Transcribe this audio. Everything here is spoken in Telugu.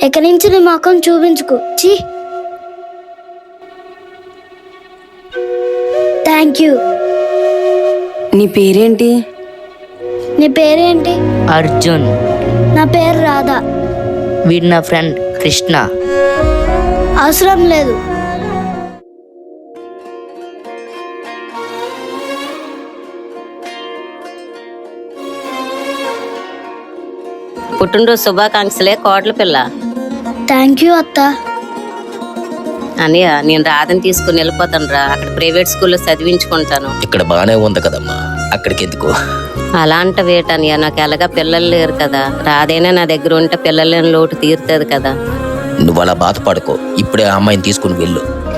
ఇక్కడి నుంచి నీ మొఖం చూపించుకో. చీ. Thank you. నీ పేరేంటి? నీ పేరేంటి? అర్జున్. నా పేరు రాధా. వీడు నా ఫ్రెండ్ కృష్ణ. అవసరం లేదు. పుట్టినరోజు శుభాకాంక్షలే కోట్ల పిల్ల. థ్యాంక్ యూ అత్త. అనియ నేను రాధని తీసుకుని వెళ్ళిపోతాను రా. అక్కడ ప్రైవేట్ స్కూల్లో చదివించుకుంటాను. ఇక్కడ బాగానే ఉంది కదమ్మా, అక్కడికి ఎందుకు? అలా అంట వేటనియా, నాకు ఎలాగా పిల్లలు లేరు కదా. రాధైనా నా దగ్గర ఉంటే పిల్లల లోటు తీరుతుంది కదా. నువ్వు అలా బాధపడుకో, ఇప్పుడే ఆ అమ్మాయిని తీసుకుని వెళ్ళు.